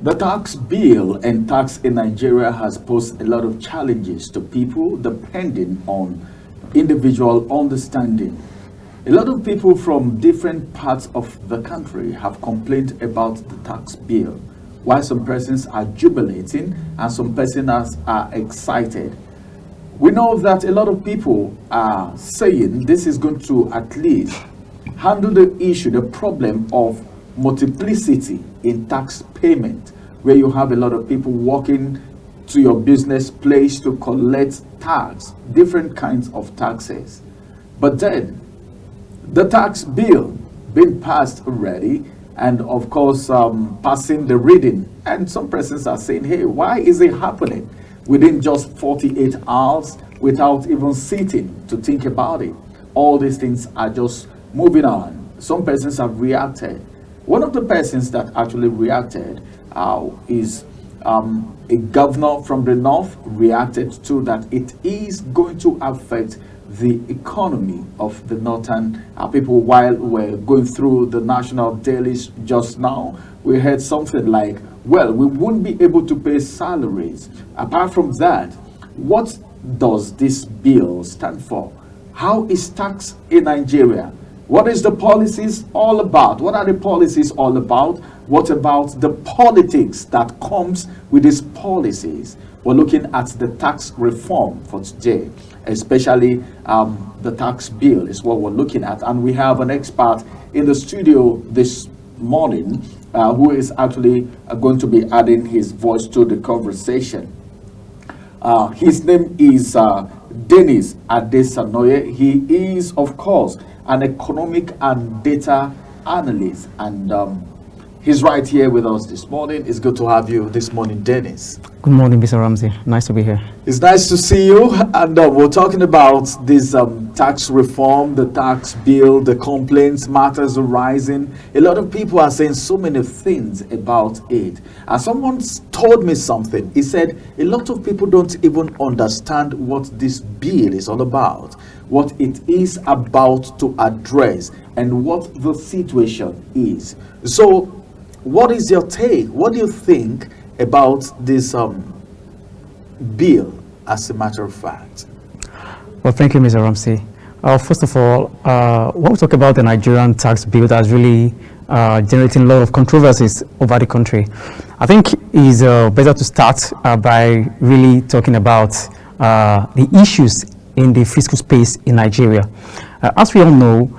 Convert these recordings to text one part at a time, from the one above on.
The tax bill and tax in Nigeria has posed a lot of challenges to people depending on individual understanding. A lot of people from different parts of the country have complained about the tax bill, while some persons are jubilating and some persons are excited. We know that a lot of people are saying this is going to at least handle the issue, the problem of multiplicity in tax payment, where you have a lot of people walking to your business place to collect tax, different kinds of taxes. But then, the tax bill being passed already, and of course passing the reading, and some persons are saying, hey, why is it happening within just 48 hours without even sitting to think about it? All these things are just moving on. Some persons have reacted. One of the persons that actually reacted is a governor from the north reacted to that it is going to affect the economy of the northern people. While we're going through the national dailies just now, we heard something like, well, we wouldn't be able to pay salaries. Apart from that, what does this bill stand for? How is tax in Nigeria? What is the policies all about? What are the policies all about? What about the politics that comes with these policies? We're looking at the tax reform for today, especially the tax bill is what we're looking at. And we have an expert in the studio this morning who is actually going to be adding his voice to the conversation. His name is Dennis Adesanoye. He is, of course, an economic and data analyst, and he's right here with us this morning. It's good to have you this morning, Dennis. Good morning, Mr. Ramsey. Nice to be here. It's nice to see you, and we're talking about this tax reform, the tax bill, the complaints, matters arising. A lot of people are saying so many things about it. And someone told me something. He said a lot of people don't even understand what this bill is all about, what it is about to address, and what the situation is. So, what is your take? What do you think about this bill, as a matter of fact? Well, thank you, Mr. Ramsey. First of all, when we talk about the Nigerian tax bill that's really generating a lot of controversies over the country, I think it's better to start by really talking about the issues in the fiscal space in Nigeria. As we all know,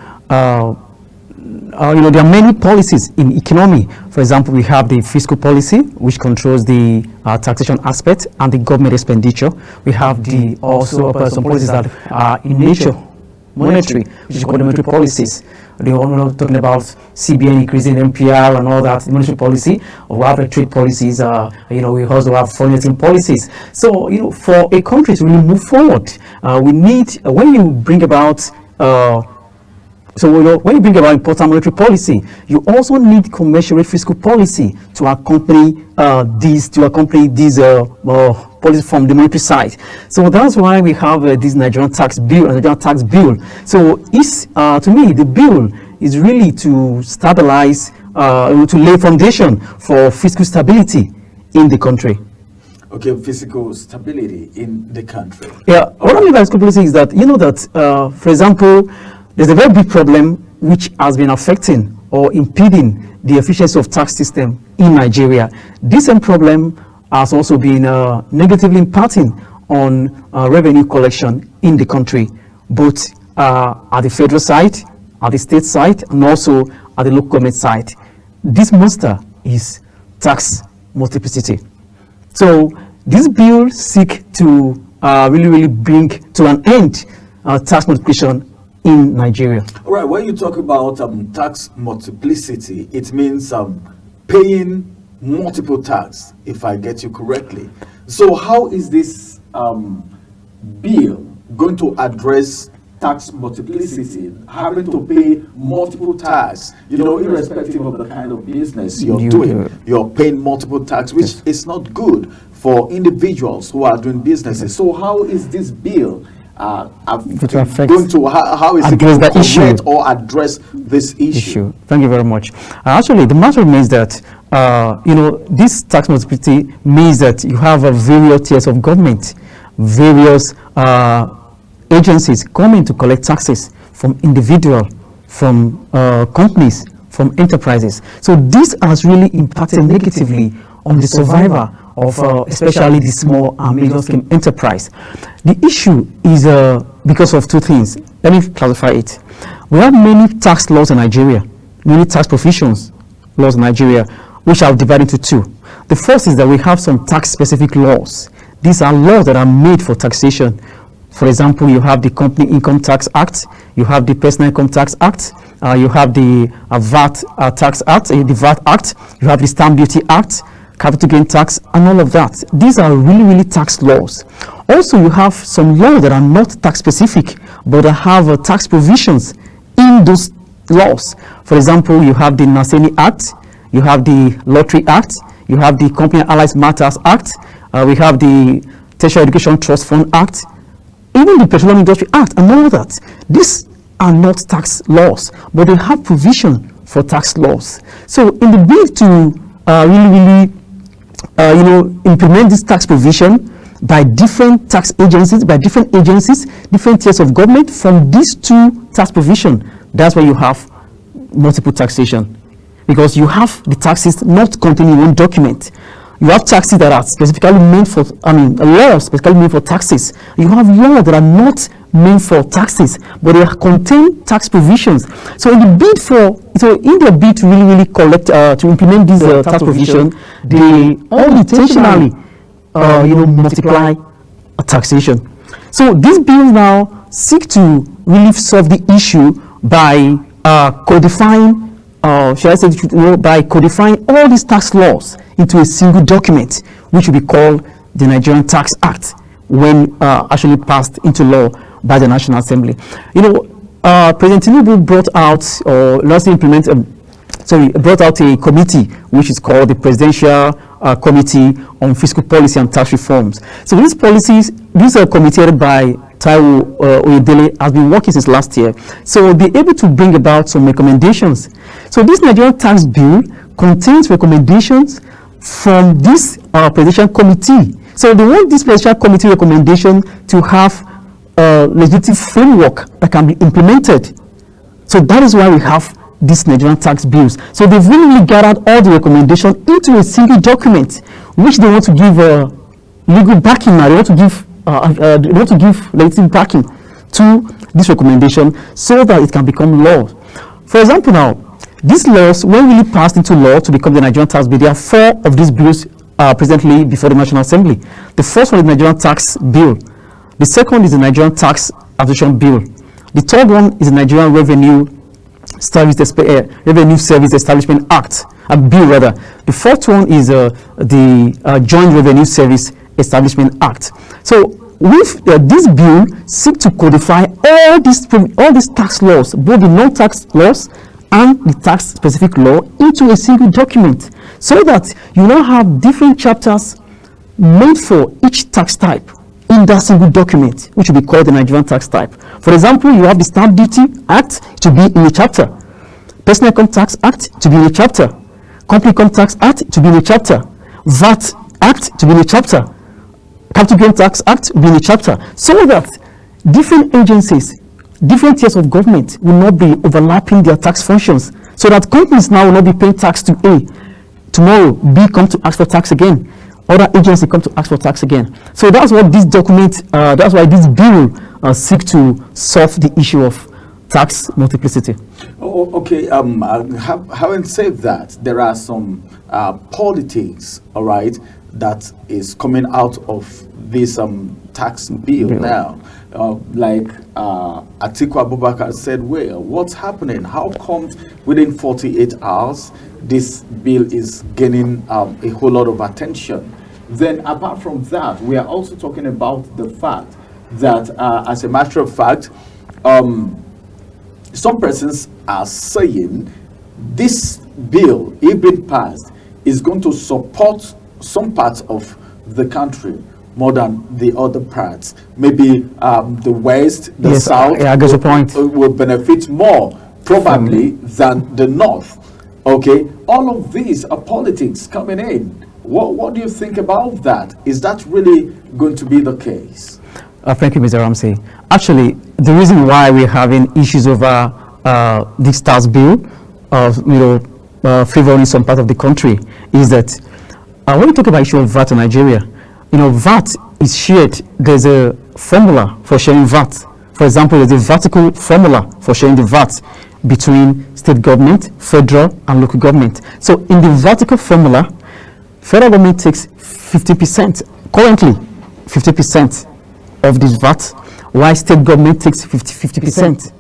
there are many policies in economy. For example, we have the fiscal policy, which controls the taxation aspect and the government expenditure. We have the also some policies that are in nature, monetary, which is called monetary policies. They are talking about CBN increasing MPR and all that, monetary policy. We have trade policies. We also have foreign exchange policies. So, for a country to really move forward, we need, when you bring about when you bring about important monetary policy, you also need commensurate fiscal policy to accompany these policies from the monetary side. So that's why we have this Nigerian tax bill. So to me, the bill is really to stabilize, to lay foundation for fiscal stability in the country. Okay, fiscal stability in the country. Yeah, what I mean by fiscal policy is that, for example, there's a very big problem which has been affecting or impeding the efficiency of tax system in Nigeria. This same problem has also been negatively impacting on revenue collection in the country, both at the federal side, at the state side, and also at the local government side. This monster is tax multiplicity. So this bill seeks to really bring to an end tax multiplication in Nigeria. All right, when you talk about tax multiplicity, it means paying multiple tax, if I get you correctly. So how is this bill going to address tax multiplicity, having to pay multiple tax, irrespective of the kind of business you're doing, you're paying multiple tax, which is not good for individuals who are doing businesses. So how is this bill how is it going to correct or address this issue? Thank you very much. Actually, the matter remains that this tax multiplicity means that you have various tiers of government, various agencies coming to collect taxes from individual, from companies, from enterprises. So this has really impacted negatively on the survival of especially the small and medium scale enterprise. The issue is because of two things. Let me clarify it. We have many tax laws in Nigeria, many tax provisions laws in Nigeria, which are divided into two. The first is that we have some tax specific laws. These are laws that are made for taxation. For example, you have the Company Income Tax Act, you have the Personal Income Tax Act, you have the VAT Tax Act, the VAT Act, you have the Stamp Duty Act, Capital Gain Tax, and all of that. These are really tax laws. Also, you have some laws that are not tax specific, but that have tax provisions in those laws. For example, you have the Naseni Act, you have the Lottery Act, you have the Company and Allied Matters Act, we have the Tertiary Education Trust Fund Act, even the Petroleum Industry Act, and all that. These are not tax laws, but they have provision for tax laws. So in the bid to implement this tax provision by different tax agencies, different tiers of government, from these two tax provision, that's why you have multiple taxation, because you have the taxes not contained in one document. You have taxes that are specifically meant for, laws specifically meant for taxes. You have laws that are not meant for taxes, but they contain tax provisions. So in the bid to really collect, to implement this tax provision, they unintentionally, multiply taxation. So these bills now seek to really solve the issue by codifying, by codifying all these tax laws into a single document, which will be called the Nigerian Tax Act, when actually passed into law by the National Assembly. President Tinubu brought out a committee which is called the Presidential Committee on Fiscal Policy and Tax Reforms. So this committee headed by Taiwo Oyedele has been working since last year. So they're able to bring about some recommendations. So this Nigerian tax bill contains recommendations from this Presidential Committee. So they want this Presidential Committee recommendation to have a legislative framework that can be implemented. So that is why we have these Nigerian tax bills. So they've really gathered all the recommendations into a single document, which they want to give legal backing now. They want to give legislative backing to this recommendation so that it can become law. For example, now, these laws, when really passed into law to become the Nigerian tax bill, there are 4 of these bills presently before the National Assembly. The first one is the Nigerian tax bill. The second is the Nigerian tax acquisition bill. The third one is the Nigerian Revenue Service Establishment Act, a bill rather. The fourth one is the Joint Revenue Service Establishment Act. So with this bill seek to codify all these tax laws, both the non-tax laws and the tax specific law, into a single document, so that you now have different chapters made for each tax type in that single document, which will be called the Nigerian tax type. For example, you have the Stamp Duty Act to be in a chapter, Personal Income Tax Act to be in a chapter, Company Income Tax Act to be in a chapter, VAT Act to be in a chapter, Capital Gain Tax Act to be in a chapter, so that different agencies, different tiers of government will not be overlapping their tax functions, so that companies now will not be paying tax to A. Tomorrow, B come to ask for tax again. Other agencies come to ask for tax again. So that's what this document, that's why this bill seeks to solve the issue of tax multiplicity. Oh, okay. Having said that, there are some politics, all right, that is coming out of this tax bill now. Like Atiku Abubakar said, well, what's happening? How come within 48 hours this bill is gaining a whole lot of attention? Then apart from that, we are also talking about the fact that as a matter of fact, some persons are saying this bill, if it passed, is going to support some parts of the country more than the other parts. Maybe the West, the South I get your point. will benefit more probably than the North. Okay, all of these are politics coming in. What do you think about that? Is that really going to be the case? Thank you, Mr. Ramsey. Actually, the reason why we're having issues over this tax bill, favoring some part of the country, is that when we talk about issue of VAT in Nigeria, VAT is shared. There's a formula for sharing VAT. For example, there's a vertical formula for sharing the VAT between state government, federal, and local government. So in the vertical formula, federal government takes 50%, currently 50% of this VAT, while state government takes 50%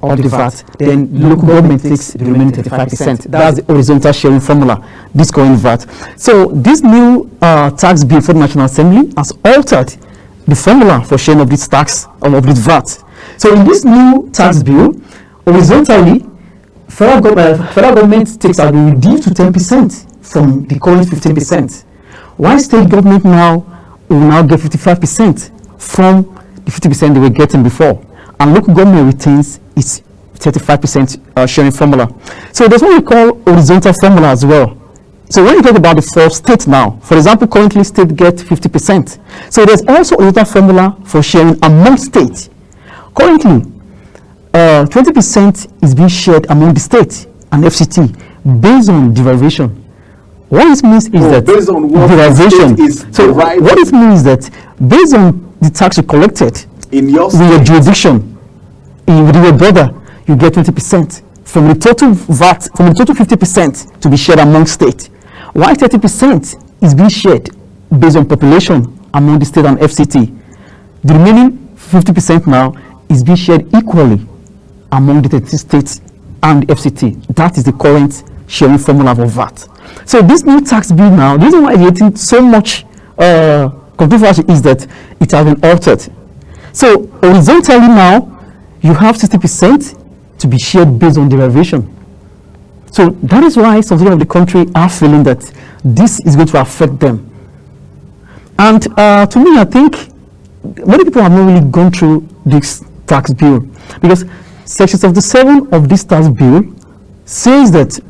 of the VAT, then local government takes the remaining 35%. That's the horizontal sharing formula, this current VAT. So this new tax bill for the National Assembly has altered the formula for sharing of this tax, of this VAT. So in this new tax bill, horizontally, federal government takes have been reduced to 10% from the current 15%, while state government will now get 55% from the 50% they were getting before, and local government retains its 35% sharing formula. So there's what we call horizontal formula as well. So when you talk about the four states now, for example, currently state get 50%. So there's also horizontal formula for sharing among states. Currently, 20% is being shared among the states and FCT based on derivation. What it means is that based on what derivation is so derived, what it means is that based on the tax you collected in your with your jurisdiction, with your brother, you get 20% from the total VAT, from the total 50% to be shared among states. While 30% is being shared based on population among the state and FCT. The remaining 50% now is being shared equally among the 30 states and FCT. That is the current sharing formula for VAT. So this new tax bill now, the reason why it's getting so much controversy is that it has been altered. So horizontally now, you have 60% to be shared based on derivation. So that is why some of the country are feeling that this is going to affect them. And to me, I think many people have not really gone through this tax bill, because Section 77 of this tax bill says that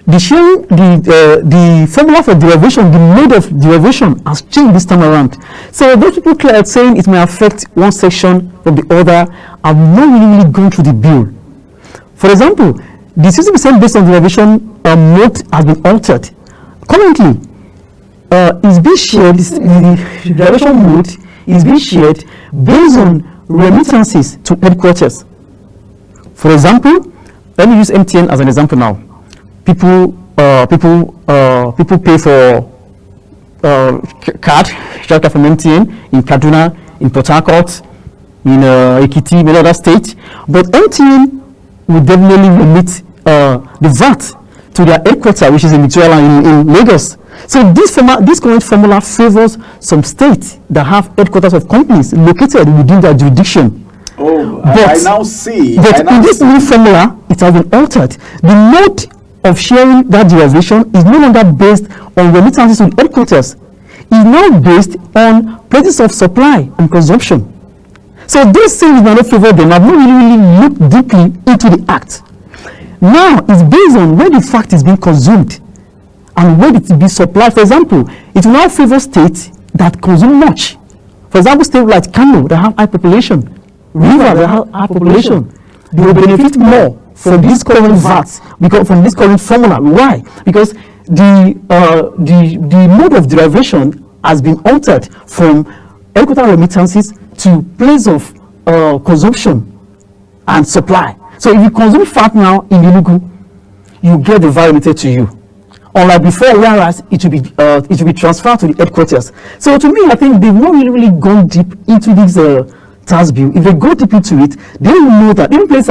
the formula for derivation, the mode of derivation has changed this time around. So those people are saying it may affect one section from the other have not really gone through the bill. For example, the 60% based on derivation mode has been altered. Currently, is being shared, the derivation mode is being shared based on remittances to headquarters. For example, let me use MTN as an example now. People pay for card from MTN in Kaduna, in Port Harcourt, in Ekiti, many other states. But MTN will definitely remit the VAT to their headquarters, which is in Victoria in Lagos. So this current formula favors some states that have headquarters of companies located within their jurisdiction. Oh, but, I now see. But in this new formula, it has been altered. The mode of sharing that derivation is no longer based on remittances to headquarters. It is now based on places of supply and consumption. So these things may not favor them. I've not really looked deeply into the act. Now it's based on where the fact is being consumed and where it be supplied. For example, it will now favor states that consume much. For example, states like Kano that have high population, River that have high population, they will benefit more from this current VAT, because from this current formula. Why? Because the mode of derivation has been altered from headquarter remittances to place of consumption and supply. So if you consume fat now in Enugu, you get the value remitted to you. Unlike before, whereas it will be transferred to the headquarters. So to me, I think they've not really gone deep into this tax bill. If they go deep into it, they will know that even places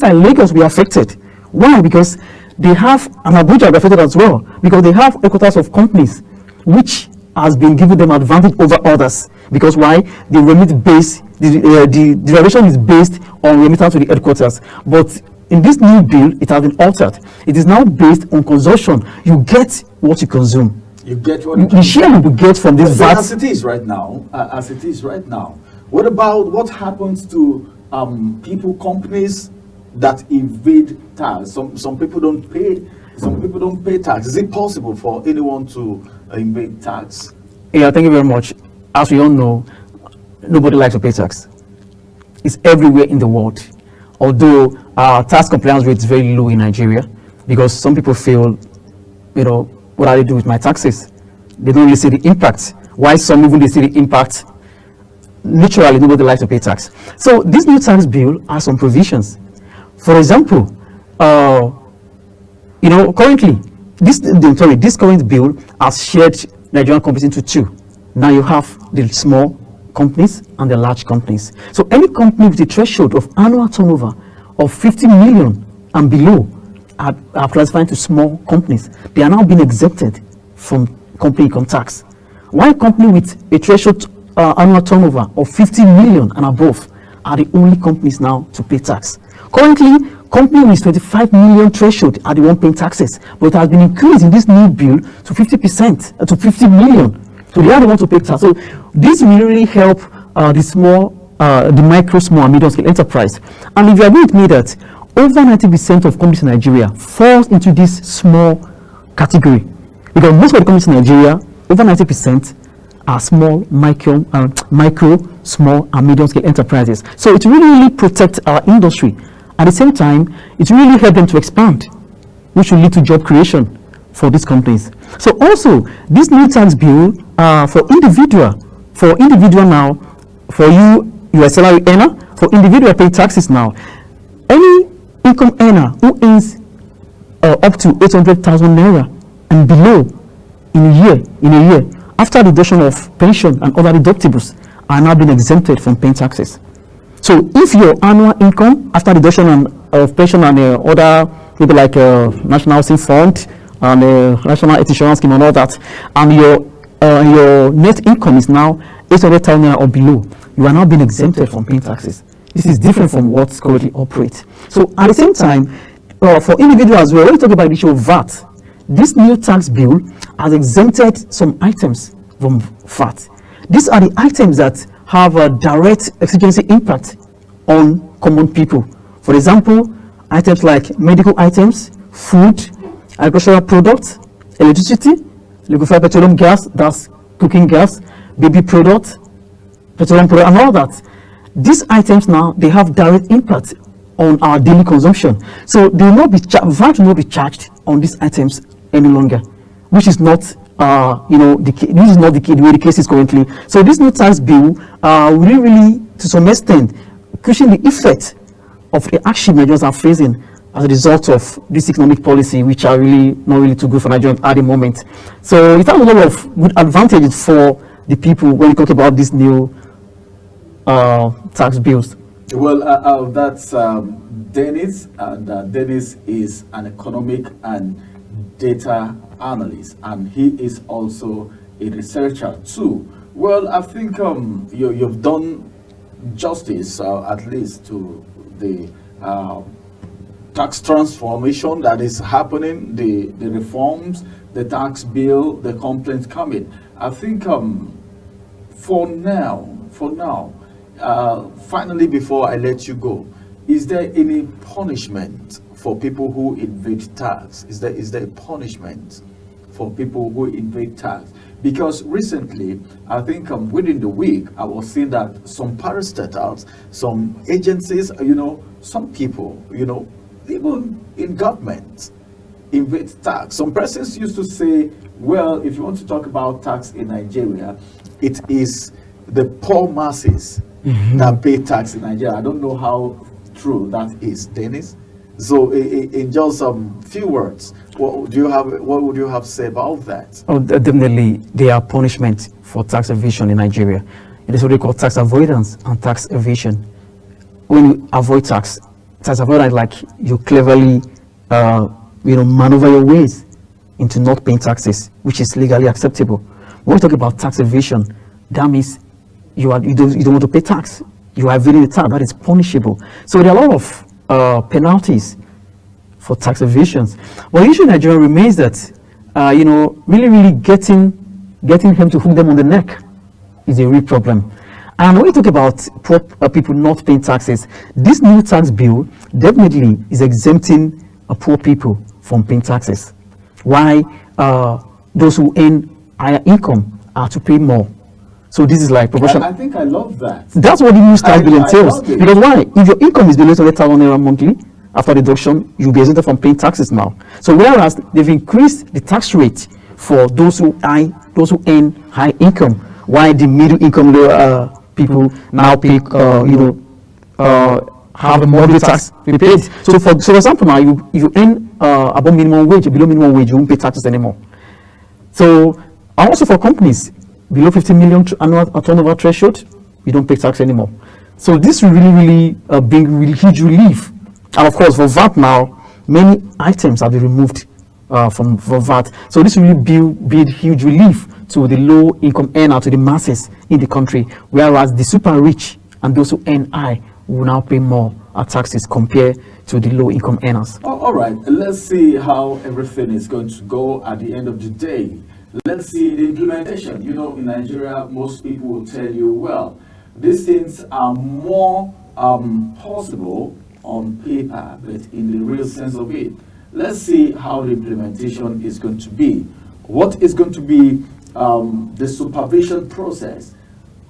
like Lagos will be affected. Why? Because they have, and Abuja will be affected as well, because they have headquarters of companies which has been giving them advantage over others. Because why? The remit base, the derivation is based on remittance to the headquarters. But in this new bill, it has been altered. It is now based on consumption. You get what you consume. You get what you share you get from this VAT. As it is right now, what about what happens to companies that evade tax? Some people don't pay some people don't pay tax. Is it possible for anyone to evade tax? Yeah, thank you very much. As we all know, nobody likes to pay tax. It's everywhere in the world. Although our tax compliance rate is very low in Nigeria, because some people feel, what do I do with my taxes? They don't really see the impact. Why some even they see the impact? Literally, nobody likes to pay tax. So this new tax bill has some provisions. For example, currently, this current bill has shared Nigerian companies into two. Now you have the small companies and the large companies. So any company with a threshold of annual turnover of 50 million and below are classified to small companies. They are now being exempted from company income tax. While company with a threshold annual turnover of 50 million and above are the only companies now to pay tax. Currently, company with 25 million threshold are the one paying taxes, but it has been increased in this new bill to 50%, to 50 million. So they are the ones to pay tax. So this will really help the micro, small, and medium scale enterprise. And if you agree with me that over 90% of companies in Nigeria falls into this small category, because most of the companies in Nigeria, over 90% are small, micro, small, and medium scale enterprises. So it really protects our industry. At the same time, it really helps them to expand, which will lead to job creation for these companies. So also, this new tax bill for individual now, for you're a salary earner, for individual pay taxes now, any income earner who earns up to 800,000 naira and below in a year, after deduction of pension and other deductibles, are now being exempted from paying taxes. So if your annual income after deduction of pension and other, maybe like National Housing Fund and National Health Insurance Scheme and all that, and your net income is now 800,000 naira or below, you are now being exempted from paying taxes. This is different from what's currently operates. So at the same time, for individuals as well, when we talk about the issue of VAT, this new tax bill has exempted some items from VAT. These are the items that have a direct exigency impact on common people. For example, items like medical items, food, agricultural products, electricity, liquefied petroleum gas, that's cooking gas, baby products, petroleum product, and all that. These items now, they have direct impact on our daily consumption. So they will not be VAT will not be charged on these items any longer, which is not this is not the way the case is currently. So this new tax bill will really, to some extent, cushion the effect of the hardship Nigerians are facing as a result of this economic policy, which are really not really too good for Nigerians at the moment. So it has a lot of good advantages for the people when you talk about these new tax bills. Well, that's Dennis, and Dennis is an economic and data analyst, and he is also a researcher too. Well, I think you've done justice, at least, to the tax transformation that is happening, the reforms, the tax bill, the complaints coming. I think for now, finally, before I let you go, is there any punishment for people who evade tax? Is there a punishment for people who evade tax? Because recently, I think within the week, I was seeing that some parastatals, some agencies, some people, even in government, evade tax. Some persons used to say, well, if you want to talk about tax in Nigeria, it is the poor masses that pay tax in Nigeria. I don't know how true that is, Dennis. So in just some few words, what would you have to say about that? Oh, definitely, there are punishment for tax evasion in Nigeria. It is what they call tax avoidance and tax evasion. When you avoid tax avoidance, like you cleverly, maneuver your ways into not paying taxes, which is legally acceptable. When we talk about tax evasion, that means you don't want to pay tax. You are evading the tax. That is punishable. So there are a lot of penalties for tax evasions. But the issue in Nigeria remains that, really getting him to hook them on the neck is a real problem. And when we talk about poor people not paying taxes, this new tax bill definitely is exempting poor people from paying taxes. Why those who earn higher income are to pay more. So this is like proportion. I think I love that. That's what the new tax bill entails. love it. Because why? If your income is below 800,000 naira monthly, after deduction, you'll be exempted from paying taxes now. So whereas they've increased the tax rate for those who earn high income, while the middle income people now pay, have a moderate tax prepaid. So for example, now if you earn above minimum wage or below minimum wage, you won't pay taxes anymore. So also for companies below 50 million annual turnover threshold, you don't pay tax anymore. So this will really bring really huge relief. And of course, for VAT now, many items have been removed from VAT. So this will really build huge relief to the low income earner, to the masses in the country, whereas the super rich and those who earn high will now pay more taxes compared to the low income earners. All right, let's see how everything is going to go at the end of the day. Let's see the implementation. You know, in Nigeria, most people will tell you, well, these things are more possible on paper, but in the real sense of it. Let's see how the implementation is going to be. What is going to be the supervision process?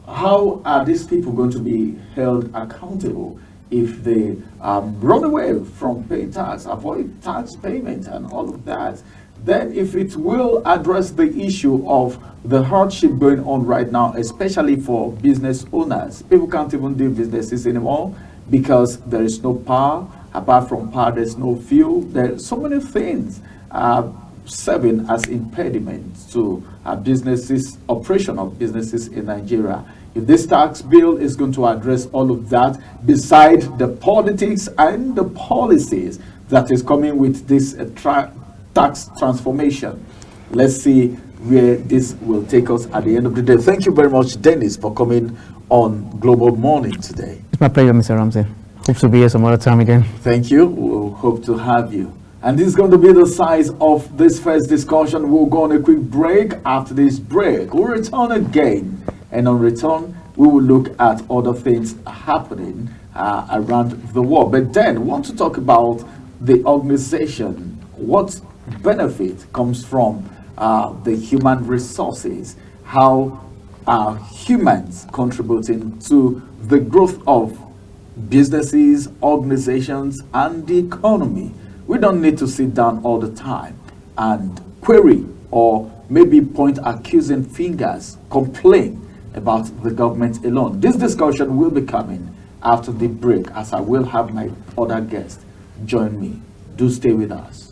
How are these people going to be held accountable if they run away from paying tax, avoid tax payment and all of that? Then if it will address the issue of the hardship going on right now, especially for business owners. People can't even do businesses anymore because there is no power. Apart from power, there's no fuel. There are so many things serving as impediments to businesses, operation of businesses in Nigeria. If this tax bill is going to address all of that, beside the politics and the policies that is coming with this tax transformation, let's see where this will take us at the end of the day. Thank you very much, Dennis, for coming on Global Morning today. It's my pleasure, Mr. Ramsey. Hope to be here some other time again. Thank you. We'll hope to have you. And this is going to be the size of this first discussion. We'll go on a quick break. After this break, we'll return again. And on return, we will look at other things happening around the world. But then, we want to talk about the organization. What benefit comes from the human resources? How are humans contributing to the growth of businesses, organizations, and the economy? We don't need to sit down all the time and query or maybe point accusing fingers, complain about the government alone. This discussion will be coming after the break, as I will have my other guests join me. Do stay with us.